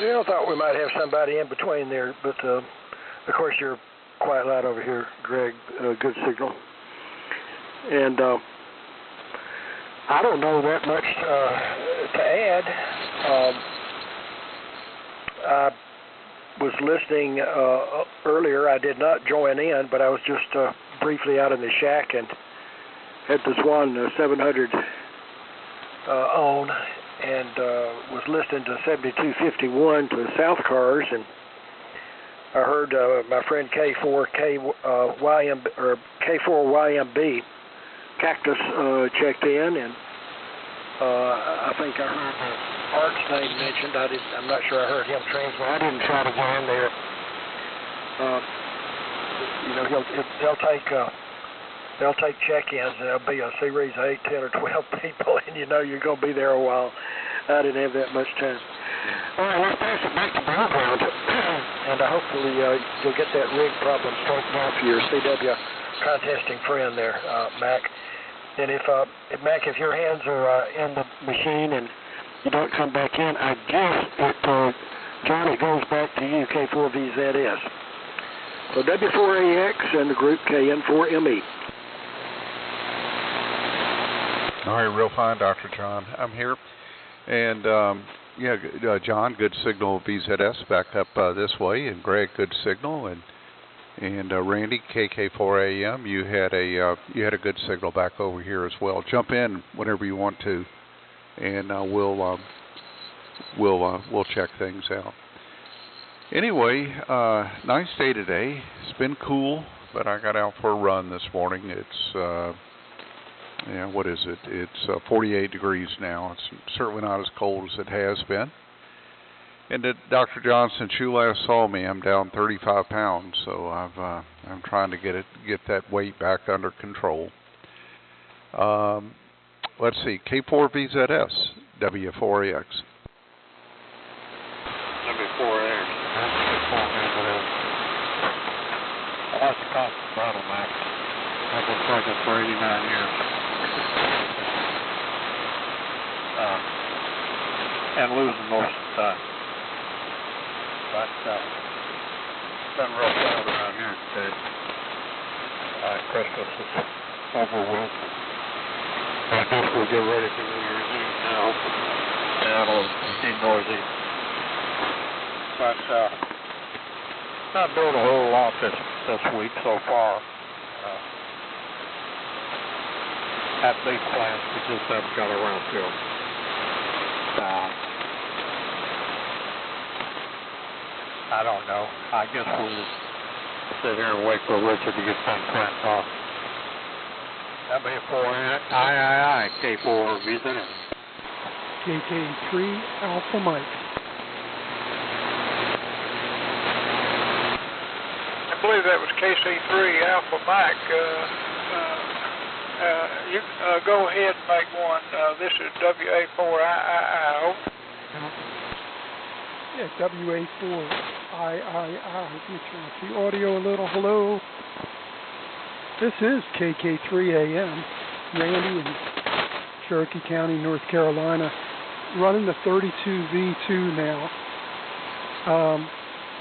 Yeah, I thought we might have somebody in between there, but of course you're quite loud over here, Greg. Good signal. And I don't know that much to add. I was listening earlier. I did not join in, but I was just briefly out in the shack and had this one 700 on, and was listening to 7251 to the South Cars, and I heard my friend K4YMB Cactus checked in, and I think I heard Art's name mentioned. I'm not sure I heard him transmit. I didn't try to go in there. They'll take check-ins, and there'll be a series of 8, 10, or 12 people, and you know you're going to be there a while. I didn't have that much time. All right, let's pass it back to background, and hopefully you'll get that rig problem straightened out for your CW contesting friend there, Mac. And if Mac, if your hands are in the machine and you don't come back in, I guess John, it goes back to you, K4VZS. So W4AX and the group KN4ME. All right, real fine, Dr. John. I'm here. And, John, good signal, VZS, back up this way. And Greg, good signal. And Randy, KK4AM, you had a good signal back over here as well. Jump in whenever you want to, and we'll check things out. Anyway, nice day today. It's been cool, but I got out for a run this morning. It's what is it? It's 48 degrees now. It's certainly not as cold as it has been. And Dr. John, since you last saw me, I'm down 35 pounds, so I'm trying to get that weight back under control. Let's see, K4VZS, W4AX. W4AX. I like the constant throttle, Mac. I've been trucking for 89 years. And losing most of the time. But it's been real wild around here today. Christmas is over with. I guess we'll get ready for New Year's Eve now. And it'll be noisy. But not doing a whole lot this week so far. At big plans, we just haven't got around to them. I don't know. I guess we'll just sit here and wait for Richard to get some print off. W4II, K4VZS. KK3 Alpha Mike. I believe that was KC3 Alpha Mike. You go ahead and make one. This is WA4II. Yeah, WA4II. Let me turn up the audio a little. Hello. This is KK3AM, Randy in Cherokee County, North Carolina, running the 32V2 now.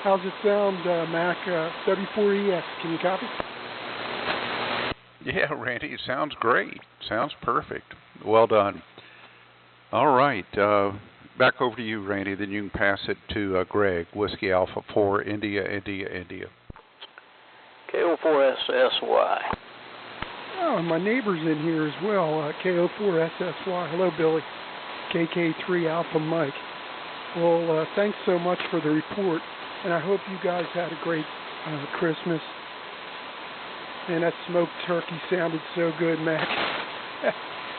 How's it sound, Mac? W4EX, can you copy? Yeah, Randy, it sounds great. Sounds perfect. Well done. All right. Back over to you, Randy. Then you can pass it to Greg, Whiskey Alpha 4, India. KO4SSY. Oh, and my neighbor's in here as well. KO4SSY. Hello, Billy. KK3 Alpha Mike. Well, thanks so much for the report, and I hope you guys had a great Christmas. And that smoked turkey sounded so good, Mac.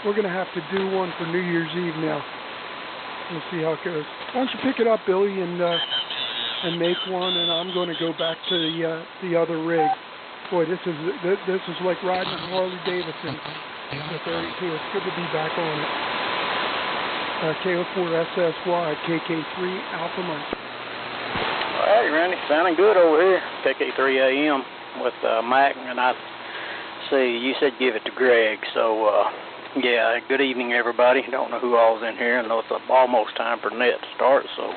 We're going to have to do one for New Year's Eve now. We'll see how it goes. Why don't you pick it up, Billy, and make one, and I'm going to go back to the other rig. Boy, this is like riding a Harley Davidson. The 32. It's good to be back on it. KO4SSY, KK3 Alpha Mike. Hey, Randy, sounding good over here. KK3AM with Mac, and I see you said give it to Greg. So, yeah, good evening, everybody. Don't know who all's in here. I know it's almost time for net to start. So,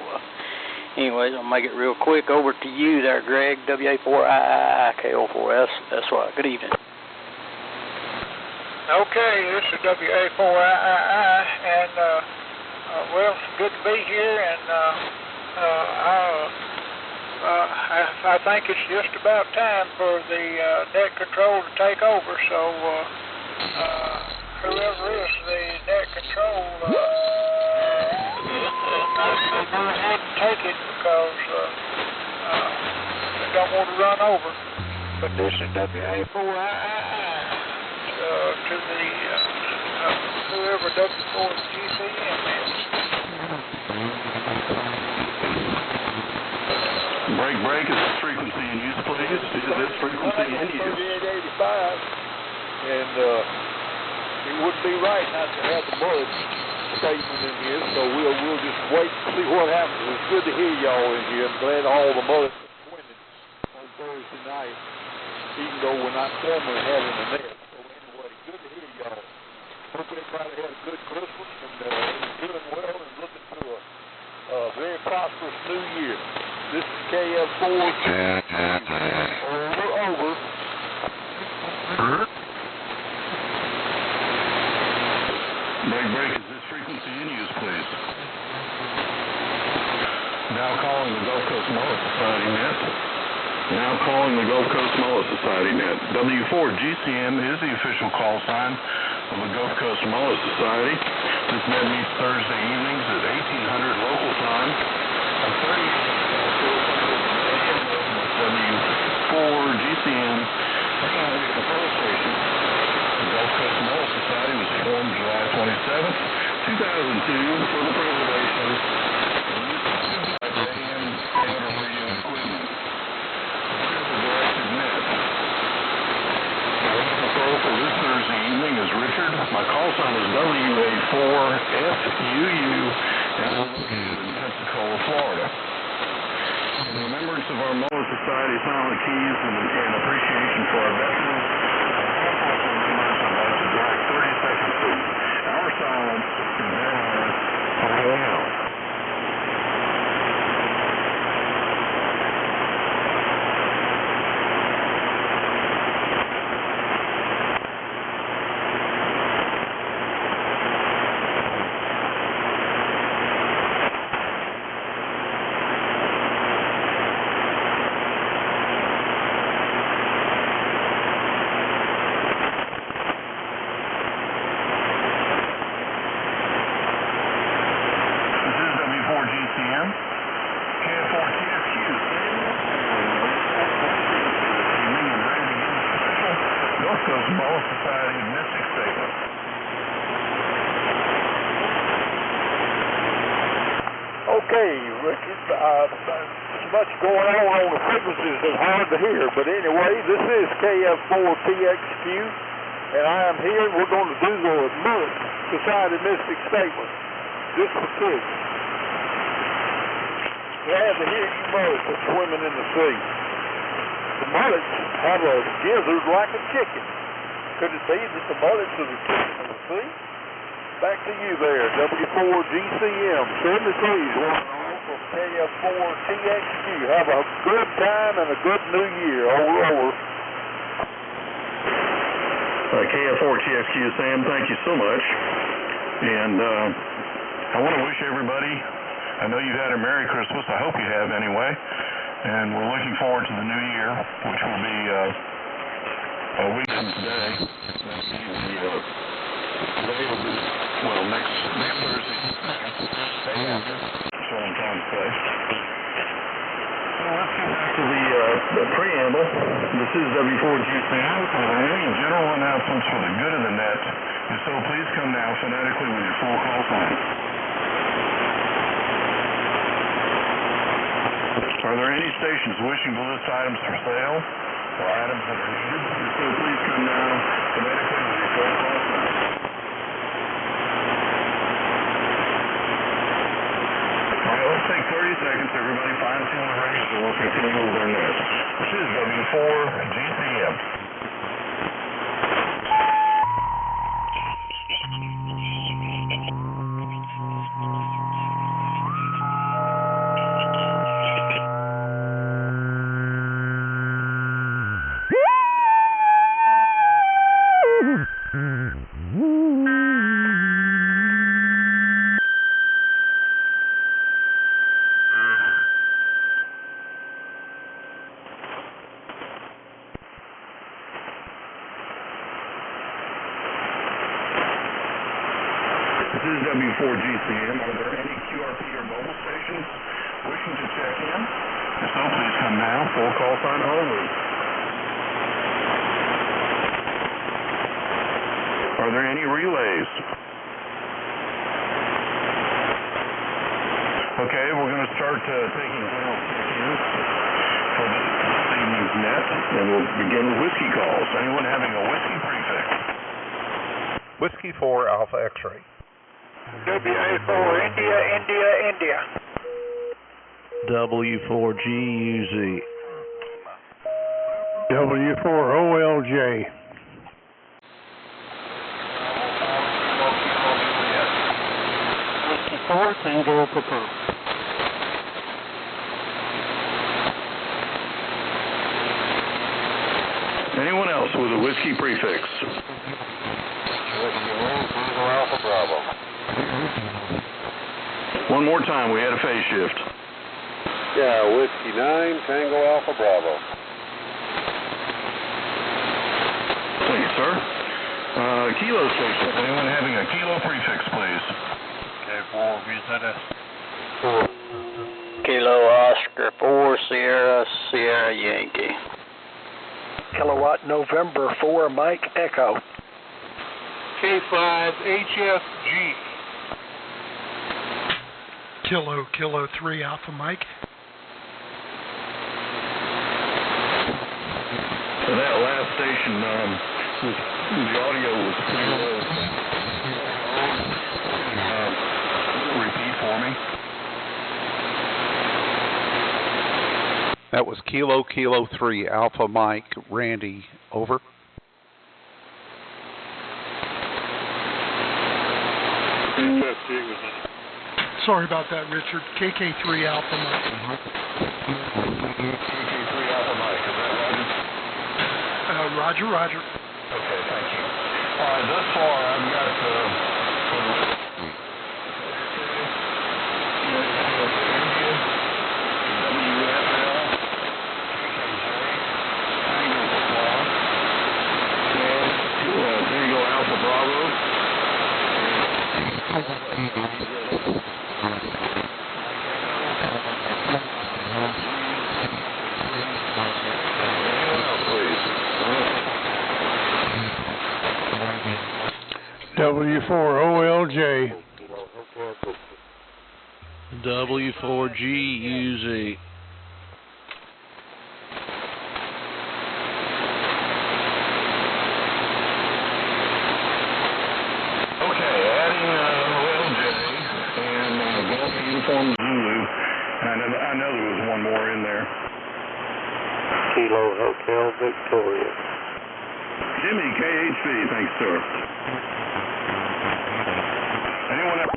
anyways, I'll make it real quick. Over to you there, Greg. WA4II, KO4S. That's right. Good evening. Okay, this is WA4II, and well, good to be here, and I think it's just about time for the net control to take over. So whoever is the net control, go ahead and take it because they don't want to run over. But this is WA4II. To the whoever W4GCM is. Break, is this frequency in use, please? Is this frequency in use? 3885, and it wouldn't be right not to have the Mullet statement in here, so we'll just wait and see what happens. It's good to hear y'all in here. I'm glad all the Mullets are winning on Thursday night, even though we're not formally having a net. Good to hear y'all. Hope everybody had a good Christmas and doing well and looking to a very prosperous new year. This is KF4. Over. Break, is this frequency in use, please? Now calling the Gulf Coast Mullet Society net. Now calling the Gulf Coast Mullet Society net. W4GCM is the official call sign of the Gulf Coast Mullet Society. This net meets Thursday evenings at 1800 local time on 38 with W4GCM control station. The Gulf Coast Mullet Society was formed July 27th, 2002 for the preservation of AM amateur radio equipment. For this Thursday evening is Richard. My call sign is WA4FUU, and I'm located in Pensacola, Florida. In remembrance of our Mullet Society silent keys and appreciation for our veterans, I'd like to direct 30 seconds to our silence in their honor right now. Okay, Richard, there's much going on the frequencies that's hard to hear, but anyway, this is KF4TXQ, and I am here, and we're going to do the Mullet Society Mystic Statement, just for kids. Glad to hear you mullets are swimming in the sea. The mullets have a gizzard like a chicken. Could it be that the mullets are the chicken of the sea? Back to you there, W4GCM, 73's one from KF4TXQ. Have a good time and a good new year. Over. KF4TXQ, Sam, thank you so much. And I want to wish everybody, I know you've had a Merry Christmas, I hope you have anyway, and we're looking forward to the new year, which will be a week from today. Today will be, well, next Thursday. That's what I'm trying to say. Let's get back to the preamble. This is W4GCM. Any general announcements for the good of the net. If so, please come now phonetically with your full call sign. Are there any stations wishing to list items for sale or items that are needed? If so, please come now phonetically with your full call sign. Let's take 30 seconds, everybody fine-tune the race, and we'll continue with our net. This is W4GCM. W4GCM. Are there any QRP or mobile stations wishing to check in? If so, please come now. Full call sign only. Are there any relays? Okay, we're going to start taking down check-ins for this evening's net, and we'll begin with whiskey calls. Anyone having a whiskey prefix? Whiskey 4 Alpha X-ray. WA4 India, India, India. W4GUZ. W4OLJ. Whiskey 4, Tango Papa. Anyone else with a whiskey prefix? Whiskey 1, Tango Alpha Bravo. One more time, we had a phase shift. Yeah, Whiskey 9, Tango Alpha Bravo. Please, sir. Kilo station. Anyone having a kilo prefix, please? K4 VZS. Kilo Oscar 4, Sierra, Sierra Yankee. Kilowatt November 4 Mike Echo. K5 HFG. Kilo 3 Alpha Mike. For that last station, the audio was pretty low. Repeat for me. That was Kilo 3 Alpha Mike Randy. Over. HFG was in. Sorry about that, Richard. KK3 Alpha Mike. KK3 Alpha Mike, is that right? Roger, Roger. Okay, thank you. All right, thus far I've got Tango Alpha Bravo. W4OLJ. W4GUZ. Uniform Zulu, and I know there was one more in there. Kilo Hotel Victoria. Jimmy, KHV, thanks, sir. Anyone else?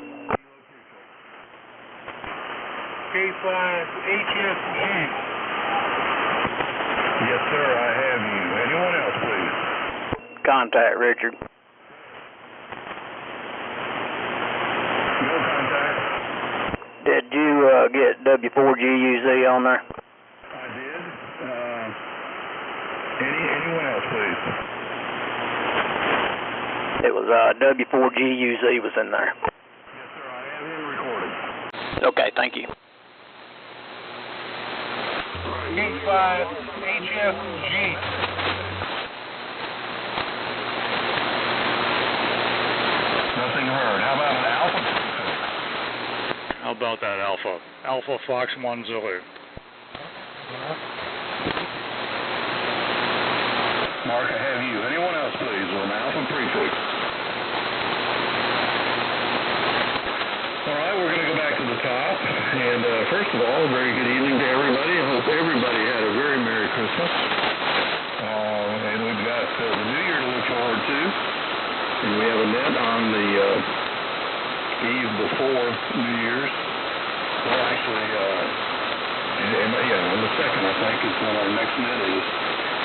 K5 HFG. Yes, sir, I have you. Anyone else, please? Contact Richard. No contact. Did you get W4GUZ on there? I did. Anyone else, please? It was W4GUZ was in there. Yes, sir, I have him recorded. Okay, thank you. K5 HFG. Nothing heard. How about an Alpha? How about that Alpha? Alpha Fox 1 Zulu. Mark, I have you. Anyone else, please, with an Alpha prefix? All right, we're going to go back to the top. And first of all, a very good evening to everybody. I hope everybody had a very Merry Christmas. And we've got the New Year to look forward to. And we have a net on the eve before New Year's. Well, actually, on the 2nd, I think, is when our next net is.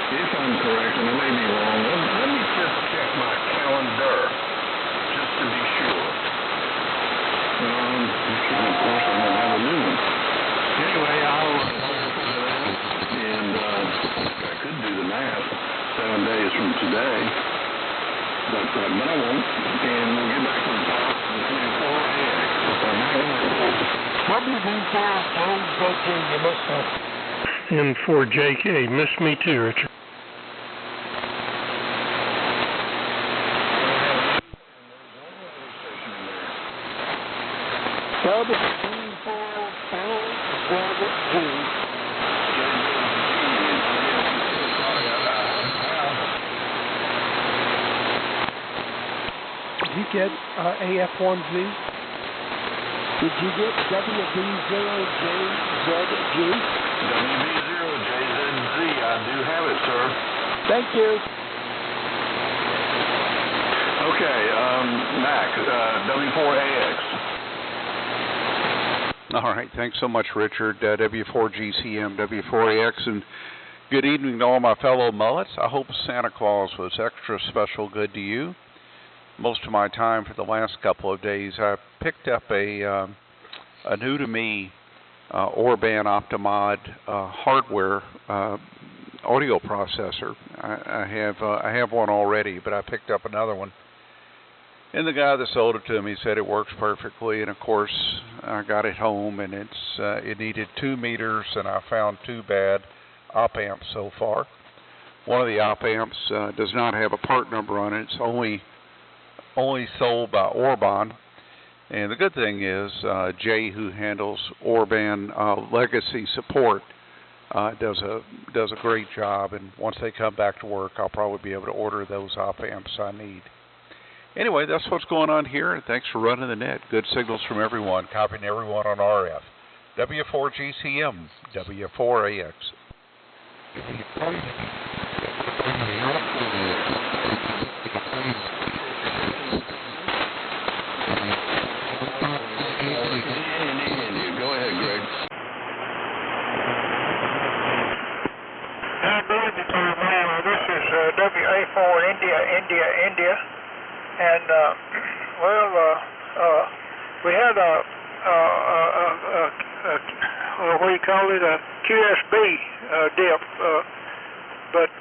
If I'm correct, and I may be wrong, let me just check my calendar, just to be sure. Of course, I don't have a new one. Anyway, and I could do the math 7 days from today, but I won't. And we'll get back to the top. you missed me. And for JK, missed me too, Richard. Did you get AF1Z? Did you get WB0JZG? WB0JZZ, I do have it, sir. Thank you. Okay, Mac, W4AX. All right, thanks so much, Richard. W4GCM, W4AX, and good evening to all my fellow mullets. I hope Santa Claus was extra special good to you. Most of my time for the last couple of days, I picked up a new to me Orban Optimod hardware audio processor. I have one already, but I picked up another one. And the guy that sold it to me said it works perfectly. And of course, I got it home, and it needed 2 meters, and I found 2 bad op amps so far. One of the op amps does not have a part number on it. It's only sold by Orban. And the good thing is, Jay, who handles Orban legacy support, does a great job. And once they come back to work, I'll probably be able to order those op amps I need. Anyway, that's what's going on here, and thanks for running the net. Good signals from everyone, copying everyone on RF. W4GCM, W4AX. Go ahead, Greg. This is WA4 India. And, we had what do you call it, a QSB dip. But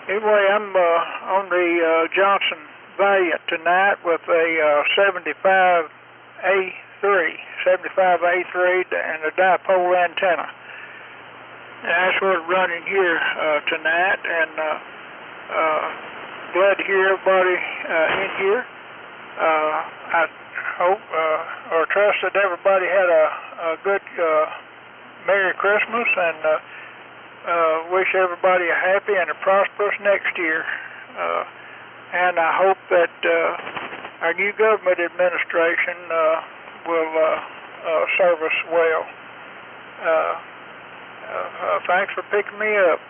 anyway, I'm on the Johnson Valiant tonight with a 75A3 and a dipole antenna. And that's what's running here tonight. And glad to hear everybody in here. I hope or trust that everybody had a good Merry Christmas, and wish everybody a happy and a prosperous next year. And I hope that our new government administration will serve us well. Thanks for picking me up.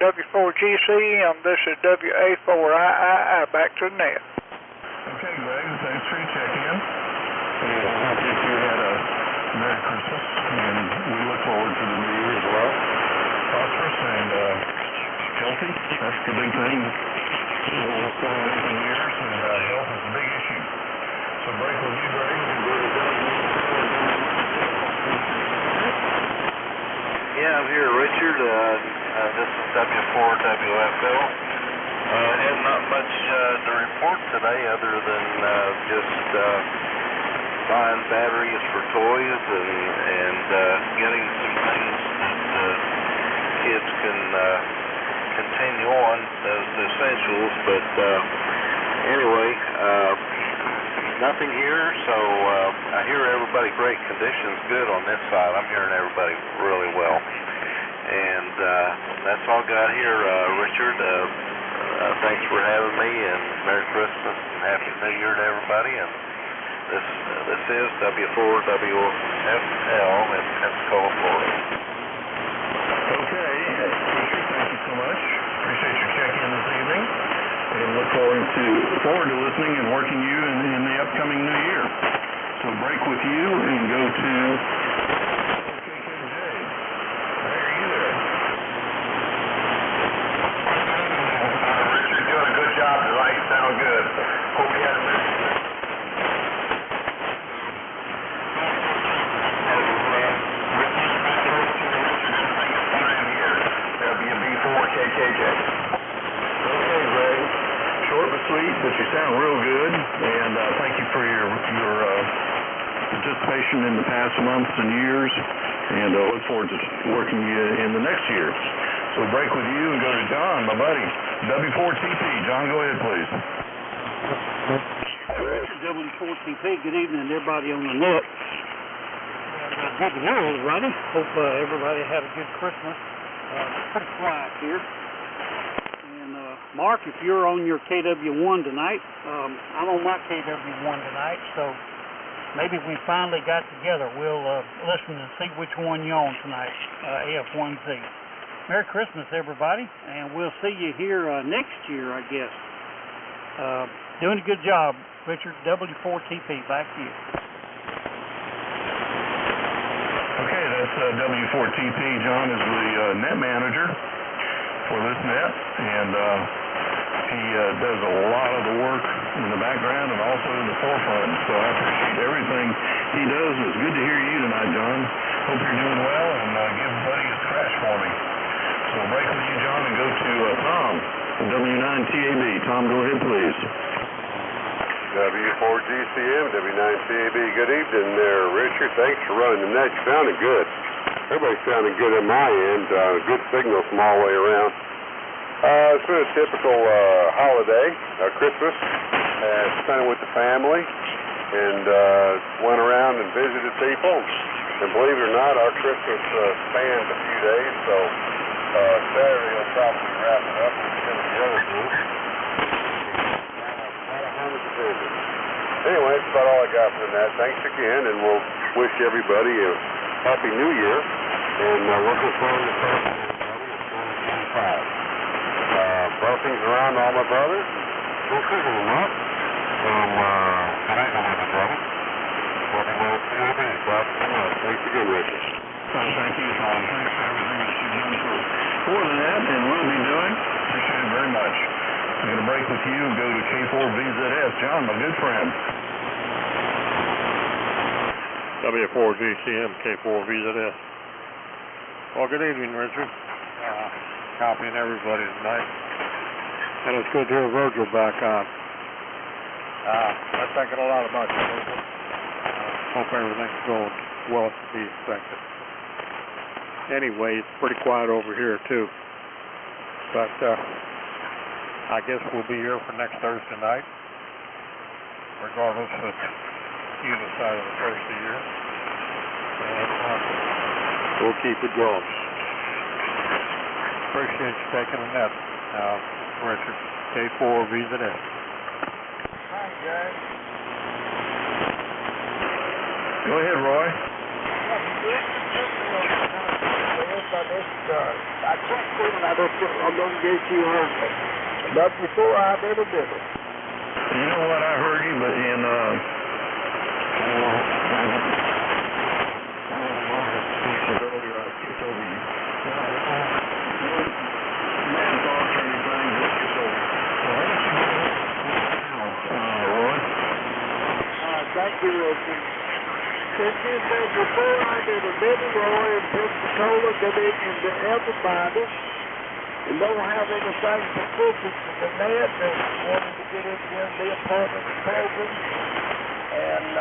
W4GCM, this is WA4II, back to the net. Okay, Greg, thanks for your check-in. I hope you had a Merry Christmas, and we look forward to the new year as well. Prosperous and healthy, that's the big thing. What's going on in years, and health is a big issue. So break with you, Greg, and go to Yeah, I'm here, Richard. This is W4WFL. Had not much to report today other than just buying batteries for toys and getting some things that kids can continue on as essentials. But anyway, nothing here, so I hear everybody great conditions, good on this side. I'm hearing everybody really well. And that's all I got here, Richard. Thanks for having me, and Merry Christmas and Happy New Year to everybody. And this is W4WFL in Pensacola, Florida. Okay, Richard, thank you so much. Appreciate your check-in this evening, and look forward to listening and working you in the upcoming new year. So break with you and go to Sound good. Hope you had a minute. WB4KKJ. Okay, Ray. Short but sweet, but you sound real good. And thank you for your cooperation in the past months and years, and look forward to working you in the next year. So we'll break with you and go to John, my buddy, W4TP. John, go ahead, please. Richard, W4TP, good evening to everybody on the net. Good to hear everybody. Hope everybody had a good Christmas. Pretty quiet here. And Mark, if you're on your KW1 tonight, I'm on my KW1 tonight, so maybe we finally got together. We'll listen and see which one you're on tonight, AF1Z. Merry Christmas, everybody, and we'll see you here next year, I guess. Doing a good job, Richard. W4TP, back to you. Okay, that's W4TP. John is the net manager for this net, and he does a lot of the work in the background and also in the forefront, so I appreciate everything he does. It's good to hear you tonight, John. Hope you're doing well, and give Buddy a scratch for me. So we'll break with you, John, and go to Tom, W9TAB. Tom, go ahead, please. W4GCM, W9CAB, good evening there, Richard. Thanks for running the net. You sounded good. Everybody's sounding good at my end. Good signal from all the way around. It's been a typical holiday, Christmas. Spent it with the family and went around and visited people. And believe it or not, our Christmas spanned a few days, so Saturday will probably wrap it up and it's going to be over. Anyway, that's about all I got for that. Thanks again, and we'll wish everybody a Happy New Year, and looking forward to talking to everybody in 2025. Blessings around all my brothers. We'll see them up from tonight on my brother. Welcome to TV. Thanks again, Richard. Thank you, Tom. Thanks for everything that you've done for the net and will be doing. Appreciate it very much. I'm going to break with you and go to K4VZS. John, my good friend. W4GCM, K4VZS. Well, good evening, Richard. Copying everybody tonight. And it's good to hear Virgil back on. I'm thinking a lot about you, Virgil. Hope everything's going well to be expected. Anyway, it's pretty quiet over here, too. But, I guess we'll be here for next Thursday night, regardless of either side of the first of the year. And we'll keep it going. Appreciate you taking the net, Richard. K4VZS. Hi, guys. Go ahead, Roy. I checked in and I'm going to get you early. But before I did it. You know what? I heard you, but in earlier, I skipped over you. Man, thoughts or anything? Just skipped over you. Roy. Thank you, Richard. Since you said before I did a bit of Roy and Pensacola, good evening to everybody. And don't have anything specific to the net, and wanted to get in here and be a part of the program. And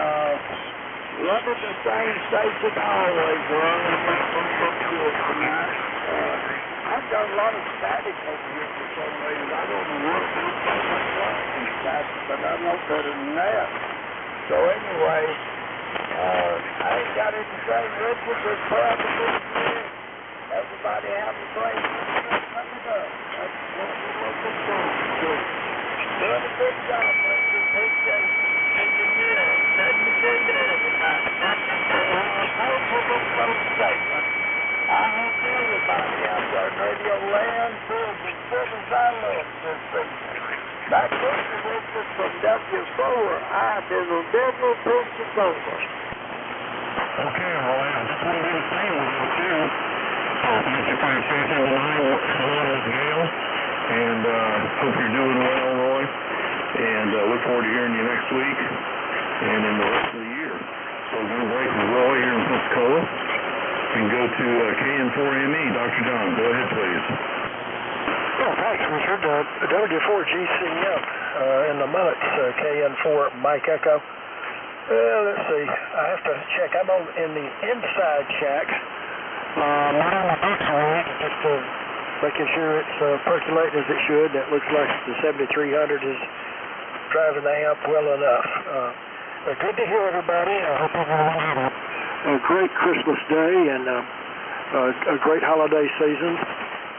running the same station I always run, and that's going to look good tonight. I've got a lot of static over here for some reason. I don't know what it is about static, but I know better than that. So anyway, I ain't got anything, Richard, but proud to be here. Everybody have a great Christmas coming up. That's what we're looking forward to. Doing a good job, Richard. Appreciate you. Taking care of it. Letting me do that tonight. Powerful little statement. I hope everybody out there in Radio Land feels as good as I love this thing. Back to Richard from W4. I've been on Denver, Pensacola. Okay, Roy. I just want to do the same with you. Thank you for your attention tonight. Hello, Miss Gail. And hope you're doing well, Roy. And look forward to hearing you next week and in the rest of the year. So we're going to break with Roy here in Pensacola and go to KN4ME. Dr. John, go ahead, please. Well, thanks, Richard. W4GCM in the Mullet, KN4 Mike Echo. Let's see. I have to check. I'm in the inside shack. Not on the outside, just making sure it's percolating as it should. That looks like the 7300 is driving the amp well enough. Good to hear everybody. I hope everyone had a great Christmas day and a great holiday season.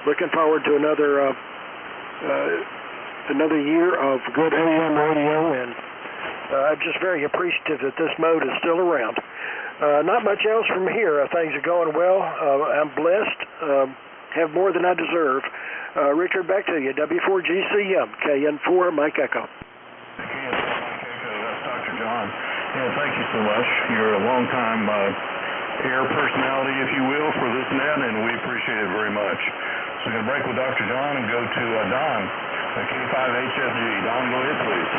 Looking forward to another year of good AM radio, and I'm just very appreciative that this mode is still around. Not much else from here. Things are going well. I'm blessed. Have more than I deserve. Richard, back to you. W4GCM, KN4, Mike Echo. That's Dr. John. Yeah, thank you so much. You're a long-time air personality, if you will, for this net, and we appreciate it very much. So we're going to break with Dr. John and go to Don, K5HFG. Don, go ahead, please.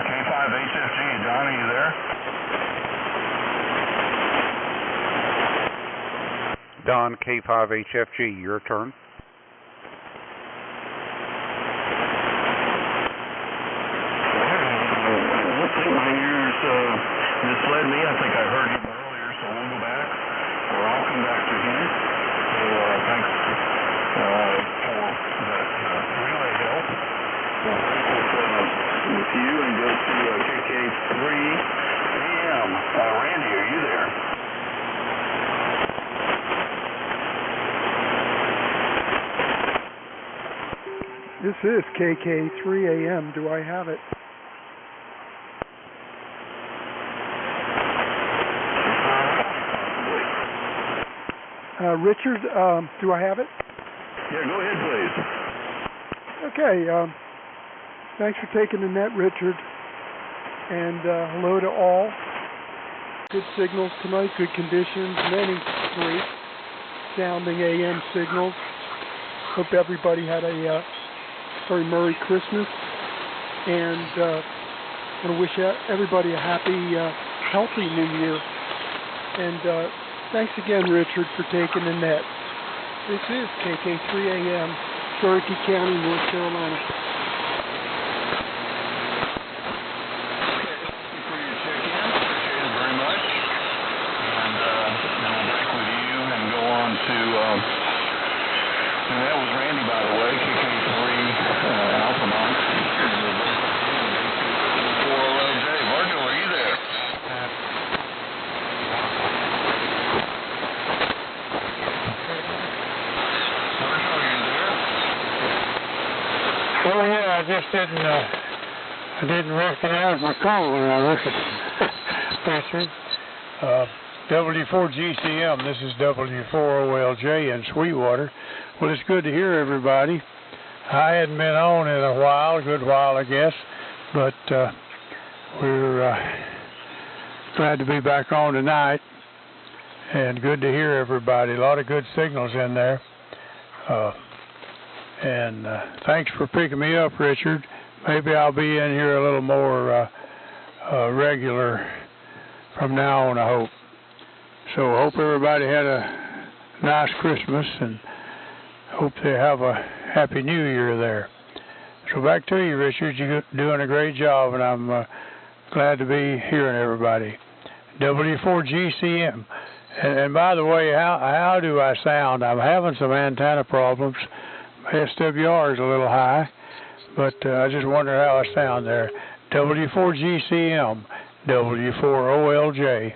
K5HFG, Don, are you there? Don, K5HFG, your turn. My ears misled me. I think I heard him earlier, so we'll go back, or I'll come back to him. So thanks for that relay help. We'll break with you and go to KK3 AM. Randy, are you there? This is KK3 AM. Do I have it? Richard, do I have it? Yeah, go ahead, please. Okay. Thanks for taking the net, Richard. And hello to all. Good signals tonight, good conditions, many great sounding AM signals. Hope everybody had a very Merry Christmas. And I want to wish everybody a happy, healthy New Year. And thanks again, Richard, for taking the net. This is KK3 AM, Cherokee County, North Carolina. Okay, thank you for your check-in. Appreciate it very much. And then we'll break with you and go on to, and that was Randy, by the way, KK3 Alpha Mike. 4LJ. Virgil, are you there? Oh yeah, I just didn't recognize my call when I looked at Richard. W4GCM, this is W4OLJ in Sweetwater. Well, it's good to hear everybody. I hadn't been on in a while, a good while I guess, but we're glad to be back on tonight, and good to hear everybody. A lot of good signals in there. And thanks for picking me up, Richard. Maybe I'll be in here a little more regular from now on, I hope. So I hope everybody had a nice Christmas and hope they have a happy New Year there. So back to you, Richard. You're doing a great job, and I'm glad to be hearing everybody. W4GCM. And by the way, how do I sound? I'm having some antenna problems. SWR is a little high, but I just wonder how I sound there. W4GCM, W4OLJ.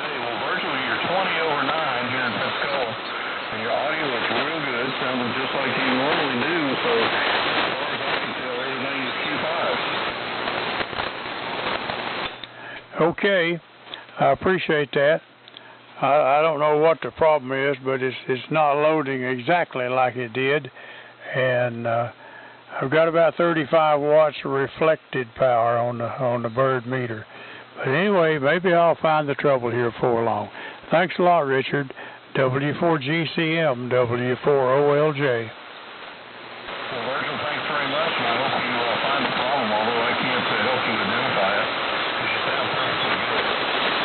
Well, virtually you're 20 over 9 here in Pensacola, and your audio is real good, sounding just like you normally do, so as far as I can tell, everything is Q5. Okay, I appreciate that. I don't know what the problem is, but it's not loading exactly like it did, and I've got about 35 watts of reflected power on the bird meter. But anyway, maybe I'll find the trouble here before long. Thanks a lot, Richard. W4GCM, W4OLJ. Well, Virgil, thanks very much, and I hope you find the problem, although I can't help you identify it. You sound perfectly good.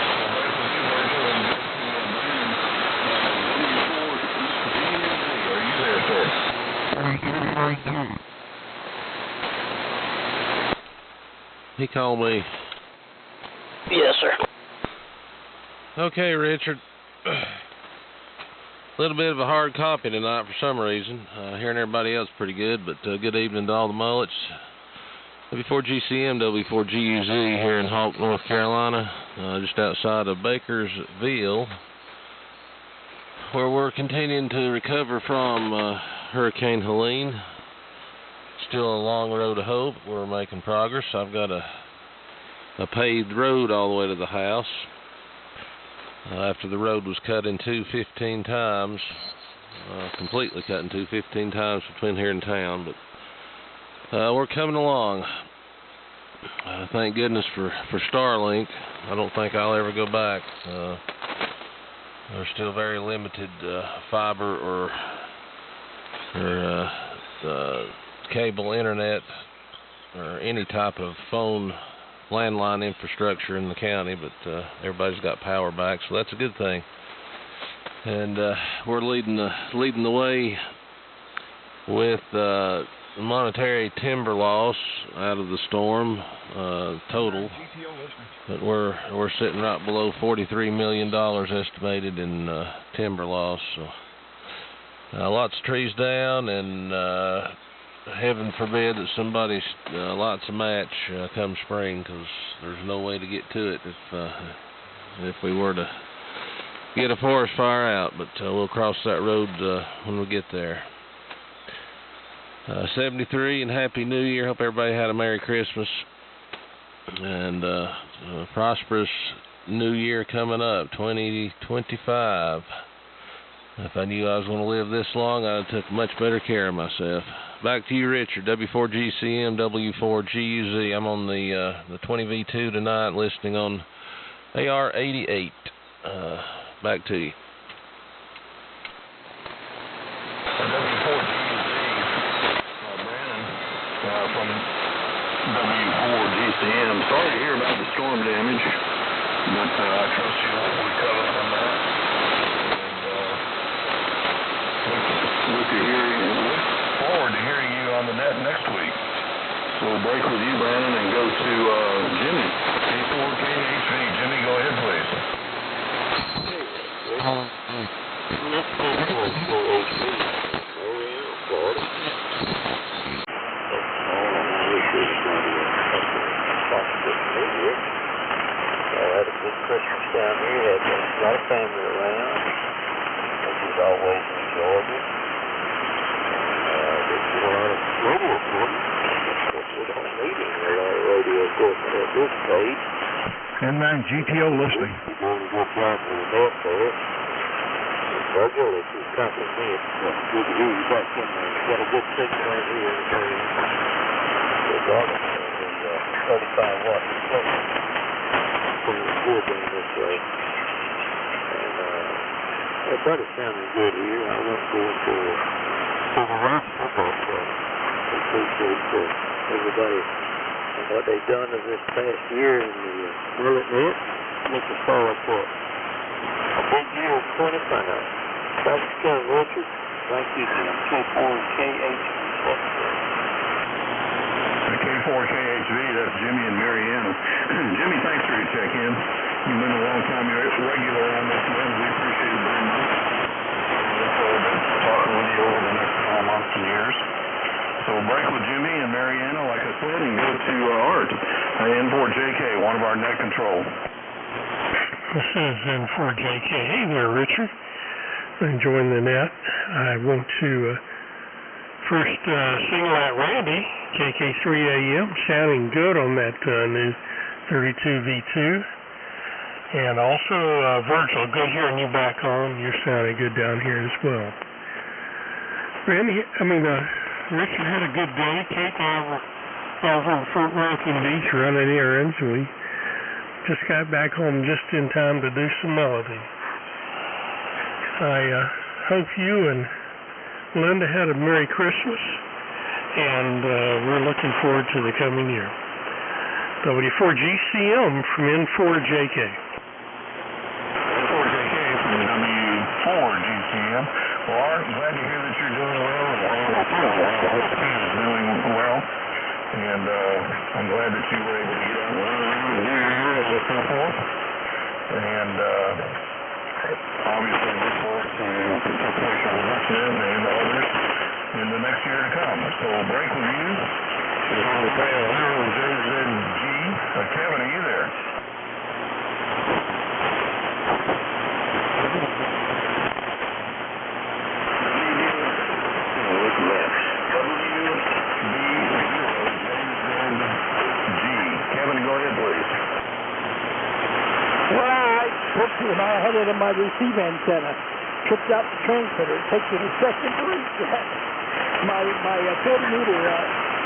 So, right with you, Virgil, and good to He called me. Yes, sir. Okay, Richard. A little bit of a hard copy tonight for some reason. Hearing everybody else pretty good, but good evening to all the mullets. W4GCM, W4GUZ here in Hawk, North Carolina, just outside of Bakersville, where we're continuing to recover from Hurricane Helene. Still a long road to hope. We're making progress. I've got a paved road all the way to the house. After the road was cut in two 15 times, completely cut in two 15 times between here and town, but we're coming along. Thank goodness for Starlink. I don't think I'll ever go back. There's still very limited fiber or cable internet or any type of phone landline infrastructure in the county, but everybody's got power back, so that's a good thing. And we're leading the way with monetary timber loss out of the storm total, but we're sitting right below $43 million estimated in timber loss. So lots of trees down, and heaven forbid that somebody lights a match come spring, because there's no way to get to it if we were to get a forest fire out. But we'll cross that road when we get there. 73 and Happy New Year. Hope everybody had a Merry Christmas and a prosperous New Year coming up, 2025. If I knew I was going to live this long, I'd have took much better care of myself. Back to you, Richard. W4GCM, W4GUZ. I'm on the 20V2 tonight, listening on AR88. Back to you. From W4GCM. Sorry to hear about the storm damage, but I trust you'll recover from that. And look forward to hearing you on the net next week. So we'll break with you, Brandon, and go to Jimmy. K4KHV. Jimmy, go ahead, please. I had a good Christmas down here, had a lot of family around, which is always enjoyable. Did a lot of radio equipment. We don't need any radio equipment at this stage. And then GTO listening. We're going to go down to the net there. Virgil, if you copy me, it's good to hear you back in there. You got a good signal right here. Good dog. 35 watts. Pretty good down this way. And everybody's sounding good here. I won't go into the roster, but I appreciate everybody and what they've done this past year in the Mullet net. Looking forward to a big year of 25. Thanks again, Richard. Thank you, Jim. K4KHV. K4KHV, that's Jimmy and Mariana. Jimmy, thanks for your check-in. You've been a long time regular on this web. We appreciate it very much. Look forward to talking with you over the next couple months and years. So we'll break with Jimmy and Mariana, like I said, and go to Art, N4JK, one of our net control. This is N4JK. Hey there, Richard. Enjoying the net. I want to first single out Randy, KK3AM, sounding good on that new 32V2. And also Virgil, good hearing you back on. You're sounding good down here as well. Randy, Richard had a good day. Kate and I was on Fort Rankin Beach running errands. We just got back home just in time to do some melody. I hope you and Linda had a Merry Christmas, and we're looking forward to the coming year. W4GCM from N4JK. N4JK from W4GCM. Well, Art, I'm glad to hear that you're doing well, and the whole team is doing well. And I'm glad that you were able to get out and run around and do your errands and so forth. And obviously look forward to participation with us and others in the next year to come. So we'll break with you. Is on the trail now with JZG. Kevin, are you there? Look left. WB0JZG. Kevin, go ahead, please. Well, I tripped when I had it in my receive antenna. Tripped out the transmitter. It takes me a second to reach that. My 30-meter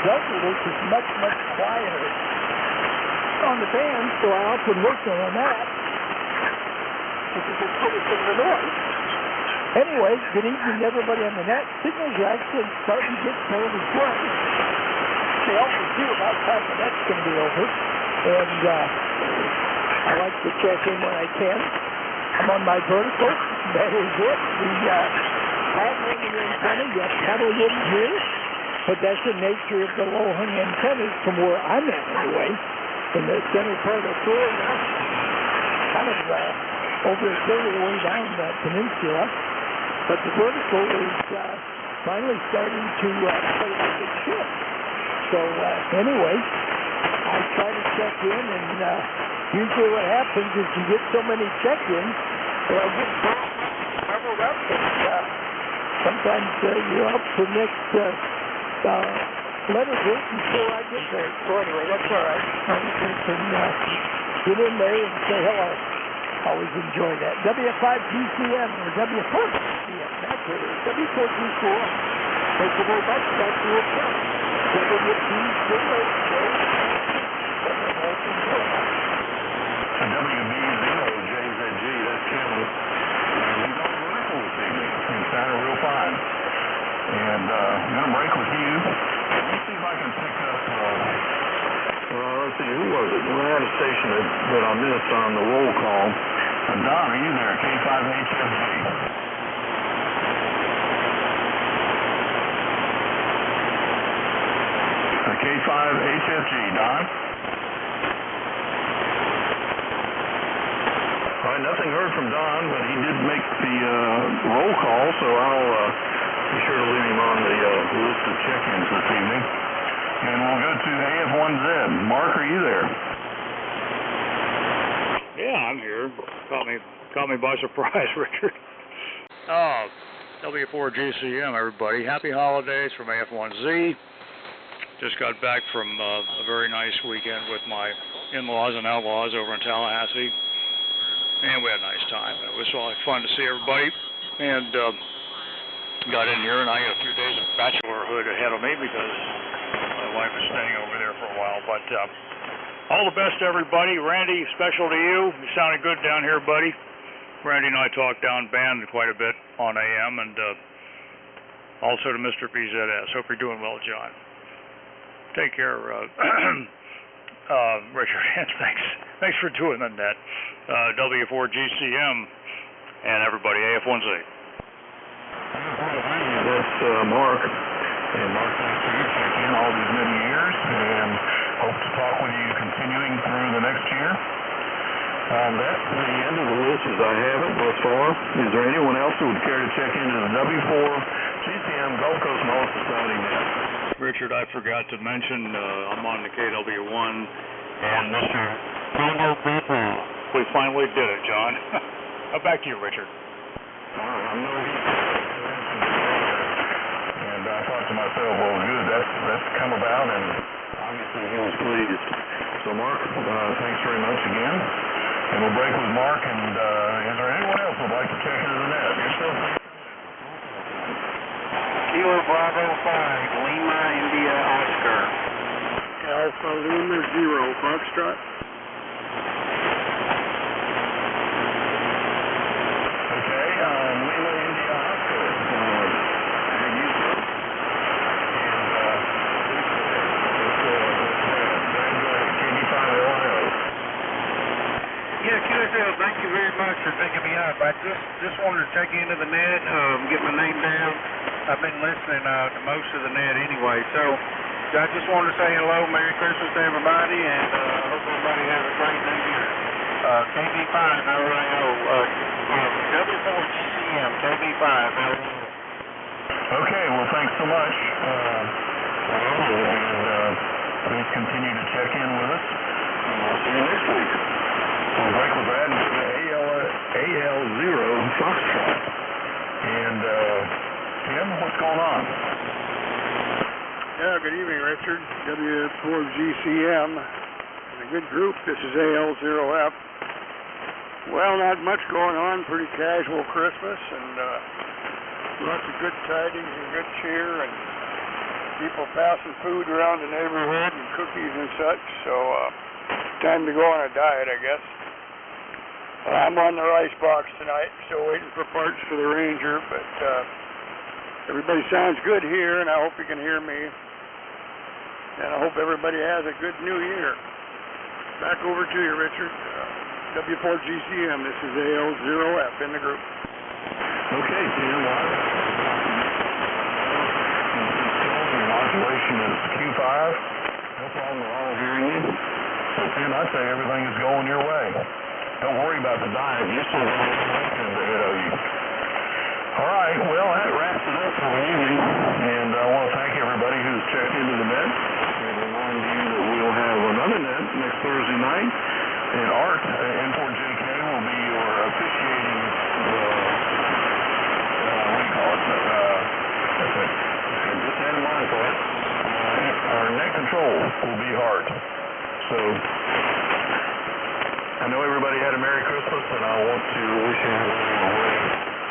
delta work is much quieter on the band, so I often work on that because it's pretty from the noise. Anyway, good evening, everybody on the net. Signals are actually starting to get fairly good. They always do about the time the net's going to be over, and I like to check in when I can. I'm on my vertical. That is it. The high-hanging antenna, you probably wouldn't hear, but that's the nature of the low-hung antennas from where I'm at anyway. In the center part of Florida, kind of over a third of the way down the peninsula. But the vertical is finally starting to play like it should. So anyway, I try to check in, and usually what happens is you get so many check-ins, they'll get covered up, and sometimes you're up for next letter group before I get there. So anyway, that's all right. I can get in there and say hello. Always enjoy that. W5GCM or W4GCM. That's what it is. W4G4. Thank you very much. That's your show. WB0JZG, that's Kevin. He's on the rifle this evening. He's sounding real fine. And I'm going to break with you. Let's see if I can pick up, let's see, who was it? We had a station that I missed on the roll call. Don, are you there? K5HFG. K5HFG, Don? All right, nothing heard from Don, but he did make the roll call, so I'll be sure to leave him on the list of check-ins this evening. And we'll go to AF1Z. Mark, are you there? Yeah, I'm here. Caught me by surprise, Richard. W4GCM, everybody. Happy holidays from AF1Z. Just got back from a very nice weekend with my in-laws and outlaws over in Tallahassee, and we had a nice time. It was fun to see everybody, and got in here, and I got a few days of bachelorhood ahead of me because my wife is staying over there for a while. But all the best to everybody. Randy, special to you. You sounded good down here, buddy. Randy and I talked down band quite a bit on AM, and also to Mr. BZS. Hope you're doing well, John. Take care, Richard. Thanks for doing the net. W4GCM and everybody, AF1Z. That's Mark. And Mark, thanks for your check-in all these many years, and hope to talk with you continuing through the next year. That's the end of the list as I have it thus far. Is there anyone else who would care to check into the W4GCM Gulf Coast Mullet Society net? Richard, I forgot to mention I'm on the KW1 and Mr. Combo People. We finally did it, John. Back to you, Richard. And I thought to myself, well, good, that's come about, and obviously he was pleased. So, Mark, thanks very much again. And we'll break with Mark, and is there anyone else who would like to check into the net? You're still Kilo Bravo 5, Lima, India, Oscar. Alpha Lima 0, Foxtrot. Okay, Lima, India, Oscar. And you, sir? And go ahead, KD5 Ohio. Yeah, QSL, thank you very much for picking me up. I I just wanted to check into the net, get my name down. I've been listening to most of the net anyway, so I just wanted to say hello, Merry Christmas to everybody, and hope everybody has a great New Year. KB5, LRIO, W4GCM, KB5, LRIO. Okay, well, thanks so much. And please continue to check in with us. We'll see you next week. We'll break with Brad and AL0 Foxtrot. And Tim, what's going on? Yeah, good evening, Richard. W4GCM. A good group. This is AL0F. Well, not much going on. Pretty casual Christmas, and lots of good tidings and good cheer, and people passing food around the neighborhood and cookies and such. So, time to go on a diet, I guess. I'm on the rice box tonight, still waiting for parts for the Ranger, but everybody sounds good here, and I hope you can hear me. And I hope everybody has a good New Year. Back over to you, Richard. W4GCM, this is AL0F in the group. Okay, Tim. Modulation is Q5. No problem, we're all hearing you. So, Tim, I'd say everything is going your way. Don't worry about the diet. You're still going ahead of you. All right, well, that wraps it up for the evening. And I want to thank everybody who's checked into the net. And remind you that we'll have another net next Thursday night. And Art, N4JK, will be your officiating, what do you call it? Just had in mind for it. Our net control will be Art. So, I know everybody had a Merry Christmas, and I want to wish everybody a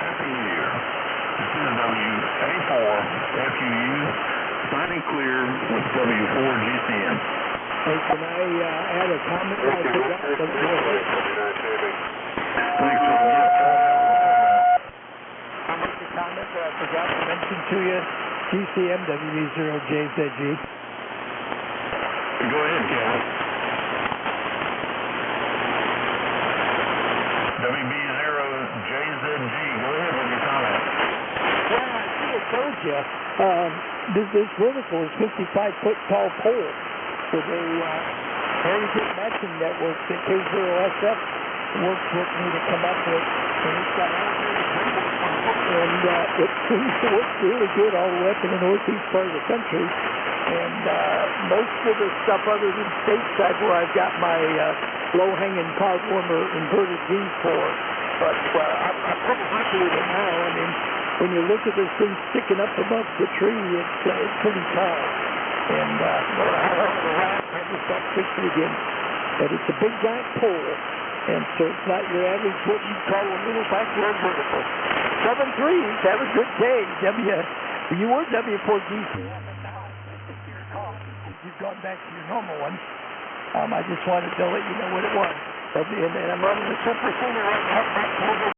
Happy New Year. This is WA4FUU, signing clear with W4GCM. Hey, can I add a comment? I forgot to Thanks, John. I'll make a comment that I forgot to mention to you. GCM W0JZG. Go ahead, Kevin. WB0JZG. Go ahead with your comment. Well, I should have told you. This vertical is 55-foot tall pole. So they very good matching network that K0SF works with me to come up with. And it's got and it seems to work really good all the way up in the northeast part of the country. And most of the stuff other than stateside where I've got my low-hanging pod warmer inverted V for. But I'm pretty happy with it now. I mean, when you look at this thing sticking up above the tree, it's pretty tall. And when I have the ramp, I just got fixed it again. But it's a big giant pole, and so it's not your average what you call a little backyard vertical. 7-3s, have a good day. You were W4GC. You've gone back to your normal one. I just wanted to let you know what it was. And I'm running the Super Center right now.